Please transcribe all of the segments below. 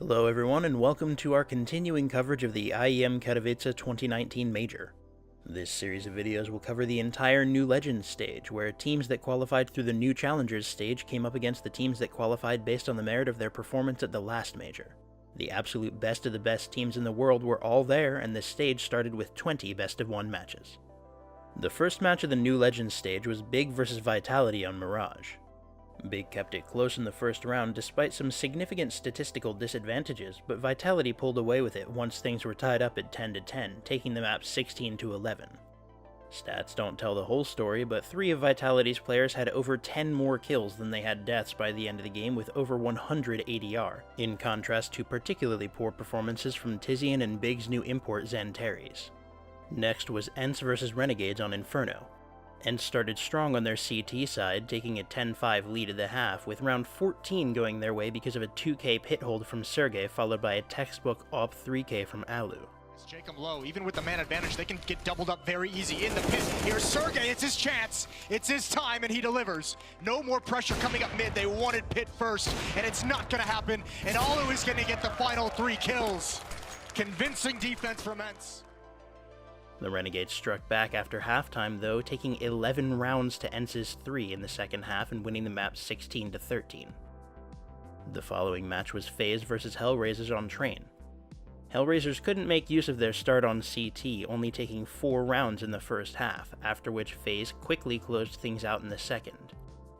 Hello everyone and welcome to our continuing coverage of the IEM Katowice 2019 Major. This series of videos will cover the entire New Legends stage, where teams that qualified through the New Challengers stage came up against the teams that qualified based on the merit of their performance at the last Major. The absolute best of the best teams in the world were all there, and this stage started with 20 best-of-1 matches. The first match of the New Legends stage was Big vs Vitality on Mirage. Big kept it close in the first round despite some significant statistical disadvantages, but Vitality pulled away with it once things were tied up at 10-10, taking the map 16-11. Stats don't tell the whole story, but 3 of Vitality's players had over 10 more kills than they had deaths by the end of the game with over 100 ADR, in contrast to particularly poor performances from Tizian and Big's new import Xantares. Next was ENCE vs Renegades on Inferno. ENCE started strong on their CT side, taking a 10-5 lead at the half, with round 14 going their way because of a 2k pit hold from Sergey, followed by a textbook op 3k from Alu. Jacob low, even with the man advantage, they can get doubled up very easy in the pit. Here's Sergey, it's his chance, it's his time, and he delivers. No more pressure coming up mid, they wanted pit first, and it's not gonna happen, and Alu is gonna get the final 3 kills. Convincing defense from ENCE. The Renegades struck back after halftime though, taking 11 rounds to ENCE's 3 in the second half and winning the map 16-13. The following match was FaZe vs HellRaisers on Train. HellRaisers couldn't make use of their start on CT, only taking 4 rounds in the first half, after which FaZe quickly closed things out in the second.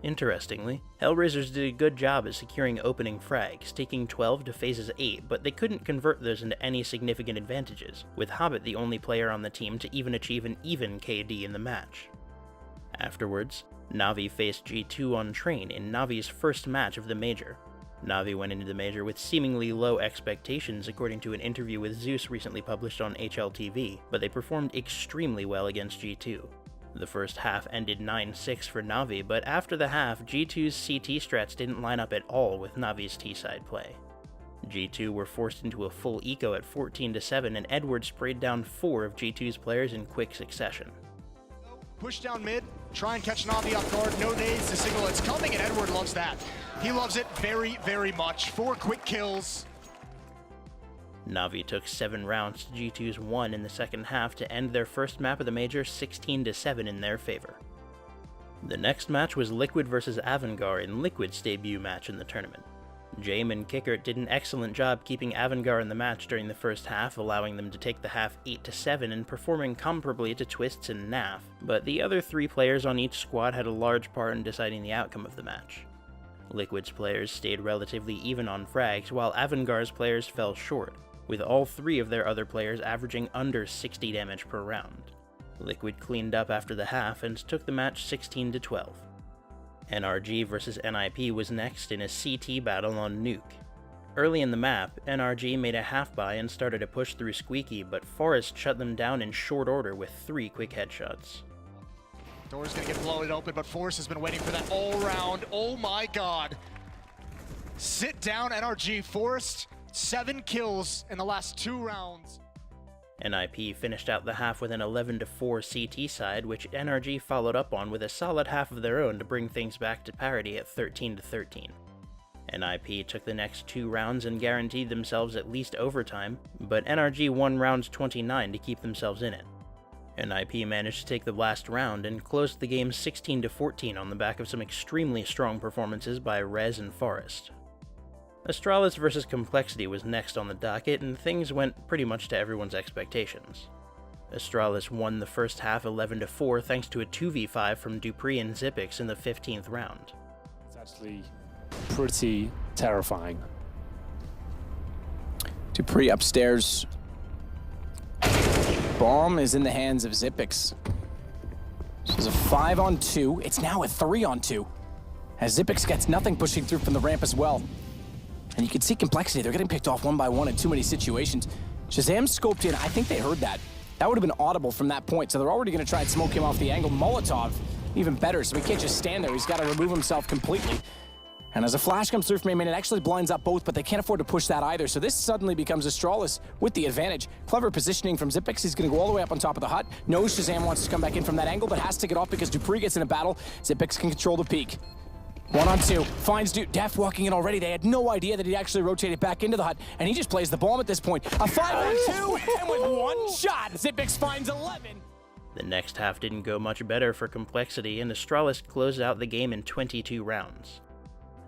Interestingly, HellRaisers did a good job at securing opening frags, taking 12 to FaZe's 8, but they couldn't convert those into any significant advantages, with Hobbit the only player on the team to even achieve an even KD in the match. Afterwards, Na'Vi faced G2 on Train in Na'Vi's first match of the Major. Na'Vi went into the Major with seemingly low expectations according to an interview with Zeus recently published on HLTV, but they performed extremely well against G2. The first half ended 9-6 for Na'Vi, but after the half, G2's CT strats didn't line up at all with Na'Vi's T-side play. G2 were forced into a full eco at 14-7, and Edward sprayed down 4 of G2's players in quick succession. Push down mid, try and catch Na'Vi off guard, no nades to signal it's coming, and Edward loves that. He loves it very, very much. 4 quick kills. Na'Vi took 7 rounds to G2's 1 in the second half to end their first map of the Major 16-7 in their favor. The next match was Liquid vs Avangar in Liquid's debut match in the tournament. Jame and Kickert did an excellent job keeping Avangar in the match during the first half, allowing them to take the half 8-7 and performing comparably to Twists and Naf, but the other 3 players on each squad had a large part in deciding the outcome of the match. Liquid's players stayed relatively even on frags, while Avangar's players fell short, with all 3 of their other players averaging under 60 damage per round. Liquid cleaned up after the half and took the match 16-12. NRG vs NIP was next in a CT battle on Nuke. Early in the map, NRG made a half-buy and started a push through Squeaky, but Forrest shut them down in short order with 3 quick headshots. Door's gonna get blown open, but Forrest has been waiting for that all round. Oh my god. Sit down, NRG. Forrest, 7 kills in the last 2 rounds. NIP finished out the half with an 11-4 CT side, which NRG followed up on with a solid half of their own to bring things back to parity at 13-13. NIP took the next 2 rounds and guaranteed themselves at least overtime, but NRG won round 29 to keep themselves in it. NIP managed to take the last round and closed the game 16-14 on the back of some extremely strong performances by Rez and Forrest. Astralis vs Complexity was next on the docket, and things went pretty much to everyone's expectations. Astralis won the first half 11-4 thanks to a 2v5 from Dupree and Zippix in the 15th round. It's actually pretty terrifying. Dupree upstairs. Bomb is in the hands of Zippix. So it's a 5-on-2. It's now a 3-on-2. As Zippix gets nothing pushing through from the ramp as well. And you can see Complexity, they're getting picked off one by one in too many situations. Shazam scoped in, I think they heard that. That would have been audible from that point, so they're already gonna try and smoke him off the angle. Molotov, even better, so he can't just stand there, he's gotta remove himself completely. And as a flash comes through from main, it actually blinds up both, but they can't afford to push that either, so this suddenly becomes Astralis with the advantage. Clever positioning from Zippix, he's gonna go all the way up on top of the hut. Knows Shazam wants to come back in from that angle, but has to get off because Dupree gets in a battle. Zippix can control the peak. 1-on-2, finds Dude. Def walking in already. They had no idea that he actually rotated back into the hut, and he just plays the bomb at this point. A 5-on-2, and with one shot, Xyp9x finds 11. The next half didn't go much better for Complexity, and Astralis closed out the game in 22 rounds.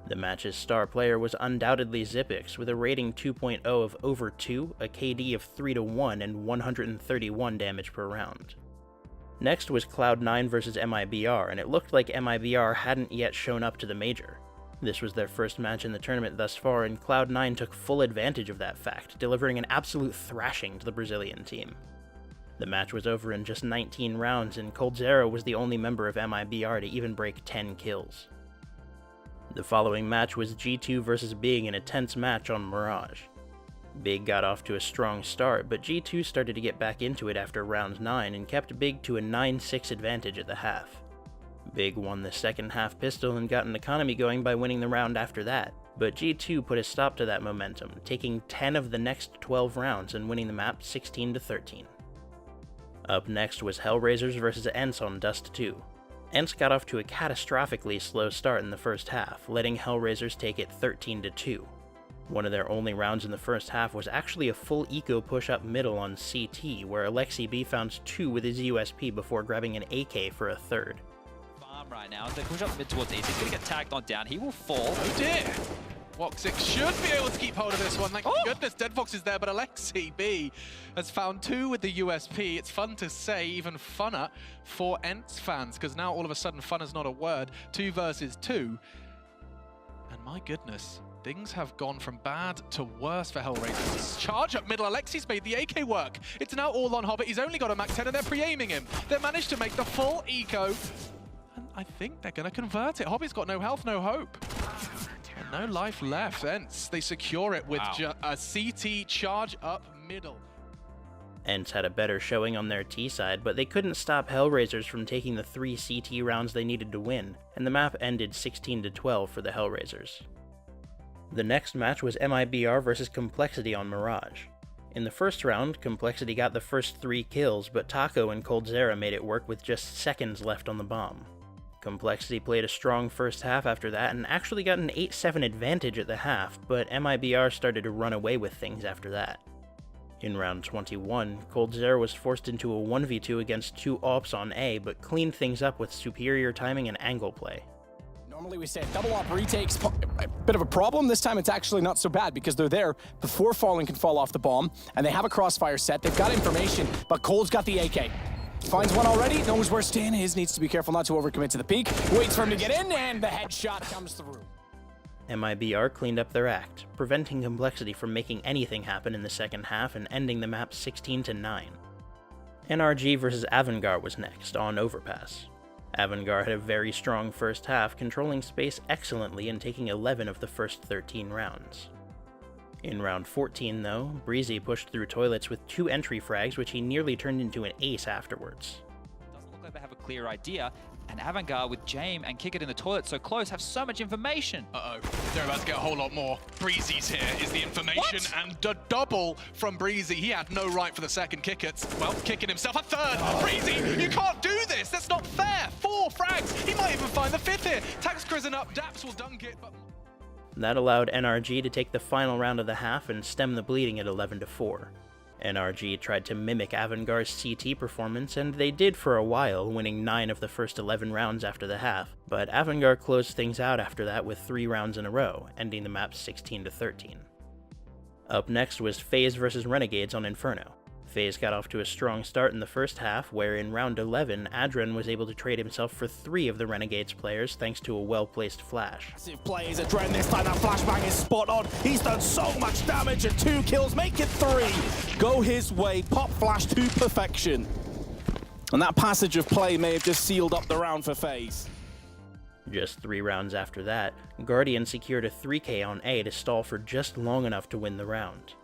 The match's star player was undoubtedly Xyp9x, with a rating 2.0 of over 2, a KD of 3-1, and 131 damage per round. Next was Cloud9 versus MiBR, and it looked like MiBR hadn't yet shown up to the major. This was their first match in the tournament thus far, and Cloud9 took full advantage of that fact, delivering an absolute thrashing to the Brazilian team. The match was over in just 19 rounds, and coldzera was the only member of MiBR to even break 10 kills. The following match was G2 versus Big in a tense match on Mirage. Big got off to a strong start, but G2 started to get back into it after round 9 and kept Big to a 9-6 advantage at the half. Big won the second half pistol and got an economy going by winning the round after that, but G2 put a stop to that momentum, taking 10 of the next 12 rounds and winning the map 16-13. Up next was HellRaisers versus ENCE on Dust 2. ENCE got off to a catastrophically slow start in the first half, letting HellRaisers take it 13-2. One of their only rounds in the first half was actually a full eco push up middle on CT, where AlexiB found 2 with his USP before grabbing an AK for a third. Farm right now, as they push up mid towards East, he's going to get tagged on down, he will fall. Oh dear! Woxic should be able to keep hold of this one, thank goodness Dead Fox is there, but AlexiB has found 2 with the USP. It's fun to say, even funner for ENCE fans, because now all of a sudden fun is not a word. 2 versus 2. And my goodness, things have gone from bad to worse for HellRaisers. Charge up middle, Alexi's made the AK work. It's now all on Hobbit, he's only got a max 10 and they're pre-aiming him. They managed to make the full eco, and I think they're going to convert it. Hobbit's got no health, no hope. And no life left. ENCE, they secure it with a CT charge up middle. ENCE had a better showing on their T side, but they couldn't stop HellRaisers from taking the 3 CT rounds they needed to win, and the map ended 16-12 for the HellRaisers. The next match was MiBR versus Complexity on Mirage. In the first round, Complexity got the first 3 kills, but Taco and coldzera made it work with just seconds left on the bomb. Complexity played a strong first half after that and actually got an 8-7 advantage at the half, but MiBR started to run away with things after that. In round 21, coldzera was forced into a 1v2 against 2 AWPs on A, but cleaned things up with superior timing and angle play. Normally we say double op retakes, a bit of a problem. This time it's actually not so bad because they're there before Fallen can fall off the bomb, and they have a crossfire set. They've got information, but Cold's got the AK. Finds one already, knows where Stan is, needs to be careful not to overcommit to the peak, waits for him to get in, and the headshot comes through. MiBR cleaned up their act, preventing Complexity from making anything happen in the second half and ending the map 16-9. NRG versus Avangar was next, on Overpass. Avangar had a very strong first half, controlling space excellently and taking 11 of the first 13 rounds. In round 14, though, Breezy pushed through toilets with 2 entry frags, which he nearly turned into an ace afterwards. Doesn't look like they have a clear idea, and Avangar with Jame and Kick It in the toilet so close have so much information. Uh-oh, they're about to get a whole lot more. Breezy's here is the information, and the double from Breezy. He had no right for the second Kick It. Well, kicking himself a third. Breezy, you can't do this. That's not fair. 4 frags. He might even find the 5th here. Tax Crizzen up. Daps will dunk it, but... That allowed NRG to take the final round of the half and stem the bleeding at 11-4. NRG tried to mimic Avangar's CT performance, and they did for a while, winning 9 of the first 11 rounds after the half, but Avangar closed things out after that with 3 rounds in a row, ending the map 16-13. Up next was FaZe versus Renegades on Inferno. FaZe got off to a strong start in the first half, where in round 11, Adren was able to trade himself for 3 of the Renegades players thanks to a well-placed flash. Massive plays, Adren this time, that flashbang is spot on. He's done so much damage and 2 kills, make it 3. Go his way, pop flash to perfection. And that passage of play may have just sealed up the round for FaZe. Just 3 rounds after that, Guardian secured a 3K on A to stall for just long enough to win the round.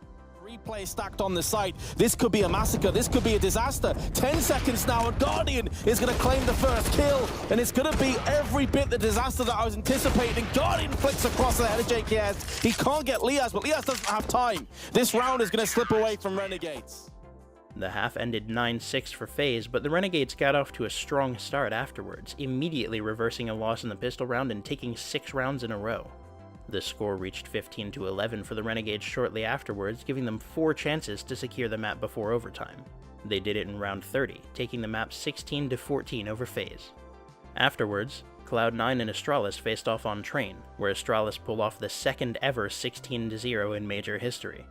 Replay stacked on the site. This could be a massacre. This could be a disaster. 10 seconds now, and Guardian is going to claim the first kill. And it's going to be every bit the disaster that I was anticipating. Guardian flicks across the head of JKS. He can't get Lias, but Lias doesn't have time. This round is going to slip away from Renegades. The half ended 9-6 for FaZe, but the Renegades got off to a strong start afterwards, immediately reversing a loss in the pistol round and taking 6 rounds in a row. The score reached 15-11 for the Renegades shortly afterwards, giving them 4 chances to secure the map before overtime. They did it in round 30, taking the map 16-14 over FaZe. Afterwards, Cloud9 and Astralis faced off on Train, where Astralis pulled off the second ever 16-0 in Major history.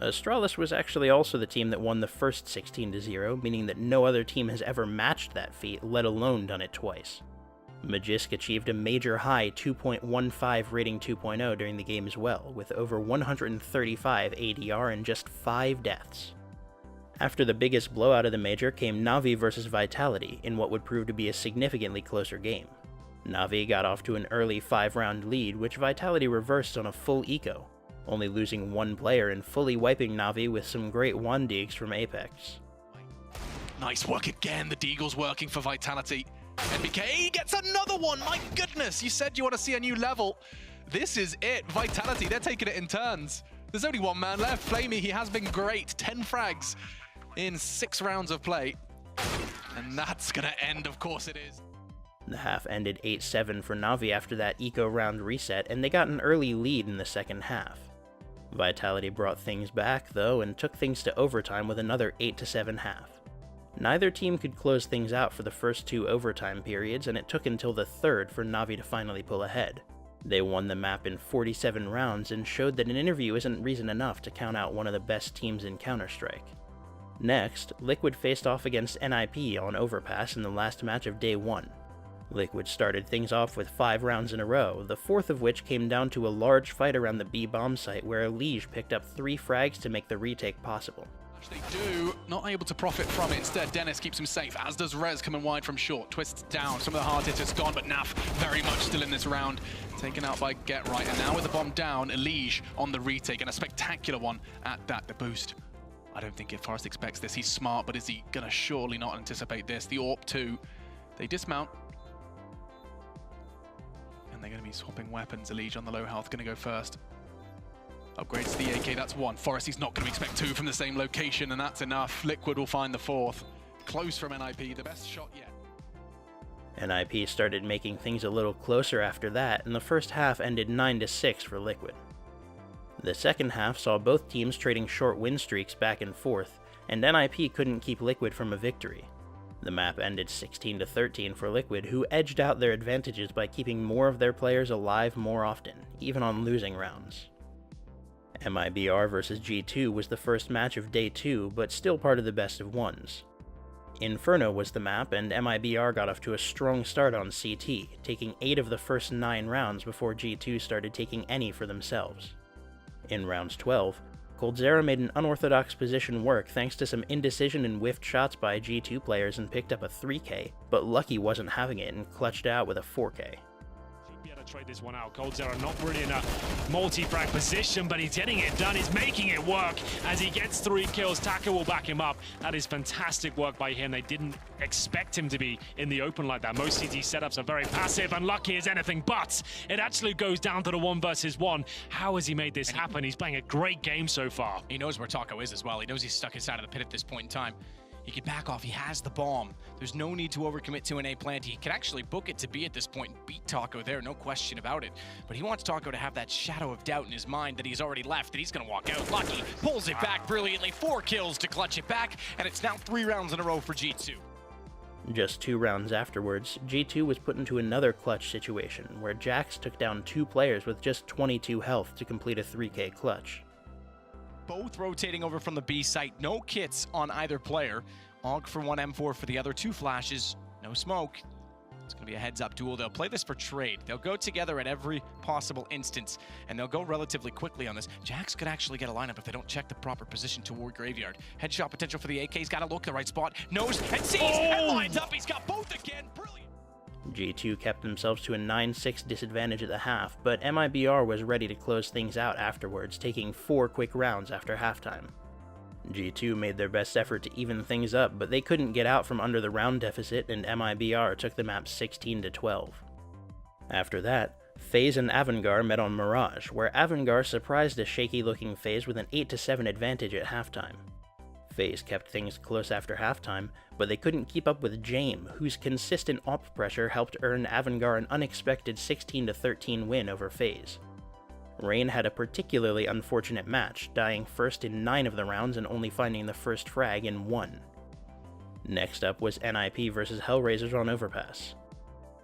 Astralis was actually also the team that won the first 16-0, meaning that no other team has ever matched that feat, let alone done it twice. Magisk achieved a major high 2.15 rating 2.0 during the game as well, with over 135 ADR and just 5 deaths. After the biggest blowout of the major came Na'Vi versus Vitality in what would prove to be a significantly closer game. Na'Vi got off to an early 5-round lead, which Vitality reversed on a full eco, only losing 1 player and fully wiping Na'Vi with some great one-deags from Apex. Nice work again, the Deagle's working for Vitality. NBK gets another one, my goodness! You said you want to see a new level. This is it, Vitality, they're taking it in turns. There's only 1 man left, Flamey, he has been great. 10 frags in 6 rounds of play. And that's gonna end, of course it is. The half ended 8-7 for Na'Vi after that eco round reset, and they got an early lead in the second half. Vitality brought things back, though, and took things to overtime with another 8-7 half. Neither team could close things out for the first 2 overtime periods, and it took until the third for Na'Vi to finally pull ahead. They won the map in 47 rounds and showed that an interview isn't reason enough to count out one of the best teams in Counter-Strike. Next, Liquid faced off against NIP on Overpass in the last match of Day 1. Liquid started things off with 5 rounds in a row, the 4th of which came down to a large fight around the B bomb site where Liege picked up 3 frags to make the retake possible. They do, not able to profit from it. Instead, Dennis keeps him safe, as does Rez coming wide from short. Twists down, some of the hard hitters gone, but Naf very much still in this round. Taken out by Get Right, and now with the bomb down, Liege on the retake, and a spectacular one at that, the boost. I don't think Forrest expects this. He's smart, but is he gonna surely not anticipate this? The AWP 2, they dismount. And they're gonna be swapping weapons. Liege on the low health, gonna go first. Upgrades to the AK, that's 1. Forrest, he's not going to expect 2 from the same location, and that's enough. Liquid will find the 4th. Close from NIP, the best shot yet. NIP started making things a little closer after that, and the first half ended 9-6 for Liquid. The second half saw both teams trading short win streaks back and forth, and NIP couldn't keep Liquid from a victory. The map ended 16-13 for Liquid, who edged out their advantages by keeping more of their players alive more often, even on losing rounds. MiBR versus G2 was the first match of Day 2, but still part of the best of ones. Inferno was the map, and MiBR got off to a strong start on CT, taking 8 of the first 9 rounds before G2 started taking any for themselves. In rounds 12, Coldzera made an unorthodox position work thanks to some indecision and whiffed shots by G2 players and picked up a 3K, but Lucky wasn't having it and clutched out with a 4K. Be able to trade this one out. Coldzera not really in a multi-frag position, but he's getting it done. He's making it work as he gets 3 kills. Taka will back him up. That is fantastic work by him. They didn't expect him to be in the open like that. Most CT setups are very passive, and Lucky is anything but. It actually goes down to the 1 versus 1. How has he made this happen? He's playing a great game so far. He knows where Taco is as well. He knows he's stuck inside of the pit at this point in time. He can back off. He has the bomb. There's no need to overcommit to an A plant. He can actually book it to B at this point and beat Taco there, no question about it. But he wants Taco to have that shadow of doubt in his mind that he's already left, that he's going to walk out. Lucky pulls it back brilliantly. 4 kills to clutch it back, and it's now 3 rounds in a row for G2. Just 2 rounds afterwards, G2 was put into another clutch situation, where Jax took down 2 players with just 22 health to complete a 3K clutch. Both rotating over from the B site. No kits on either player. AUG for 1, M4 for the other. 2 flashes. No smoke. It's going to be a heads-up duel. They'll play this for trade. They'll go together at every possible instance, and they'll go relatively quickly on this. Jax could actually get a lineup if they don't check the proper position toward Graveyard. Headshot potential for the AK. He's got to look the right spot. Knows and sees and lines up. He's got both again. Brilliant. G2 kept themselves to a 9-6 disadvantage at the half, but MiBR was ready to close things out afterwards, taking 4 quick rounds after halftime. G2 made their best effort to even things up, but they couldn't get out from under the round deficit, and MiBR took the map 16-12. After that, FaZe and Avangar met on Mirage, where Avangar surprised a shaky-looking FaZe with an 8-7 advantage at halftime. FaZe kept things close after halftime, but they couldn't keep up with Jame, whose consistent op pressure helped earn Avangar an unexpected 16-13 win over FaZe. Rain had a particularly unfortunate match, dying first in 9 of the rounds and only finding the first frag in 1. Next up was NIP versus HellRaisers on Overpass.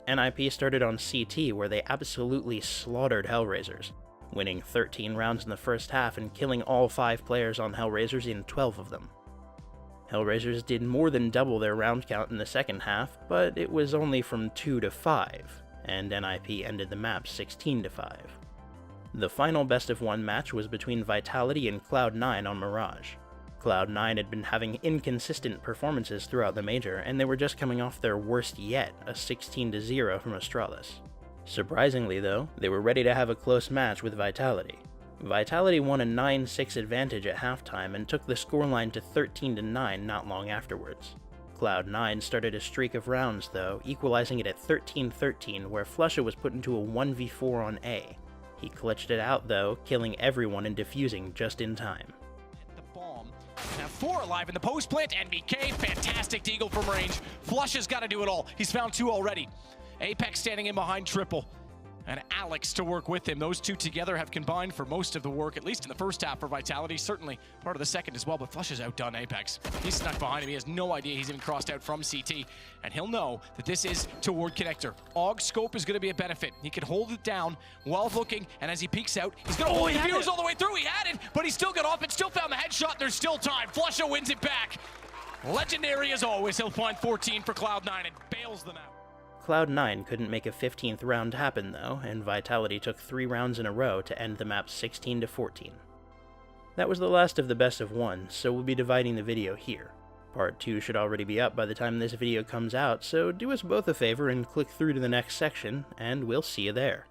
NIP started on CT, where they absolutely slaughtered HellRaisers, winning 13 rounds in the first half and killing all 5 players on HellRaisers in 12 of them. HellRaisers did more than double their round count in the second half, but it was only from 2 to 5, and NIP ended the map 16-5. The final best-of-1 match was between Vitality and Cloud9 on Mirage. Cloud9 had been having inconsistent performances throughout the major, and they were just coming off their worst yet, a 16-0 from Astralis. Surprisingly though, they were ready to have a close match with Vitality. Vitality won a 9-6 advantage at halftime and took the scoreline to 13-9 not long afterwards. Cloud9 started a streak of rounds though, equalizing it at 13-13, where Flusha was put into a 1v4 on A. He clutched it out though, killing everyone and defusing just in time. The bomb. Now 4 alive in the post plant. NBK, fantastic deagle from range. Flusha's got to do it all. He's found 2 already. Apex standing in behind triple. And Alex to work with him. Those 2 together have combined for most of the work, at least in the first half for Vitality, certainly part of the second as well, but Flush has outdone Apex. He's snuck behind him, he has no idea he's even crossed out from CT, and he'll know that this is toward connector. AUG scope is going to be a benefit. He can hold it down while looking, and as he peeks out, he's going to he views all the way through, he had it, but he still got off and still found the headshot, there's still time. Flusha wins it back. Legendary as always, he'll find 14 for Cloud9 and bails them out. Cloud9 couldn't make a 15th round happen though, and Vitality took 3 rounds in a row to end the map 16-14. That was the last of the best of 1, so we'll be dividing the video here. Part 2 should already be up by the time this video comes out, so do us both a favor and click through to the next section, and we'll see you there.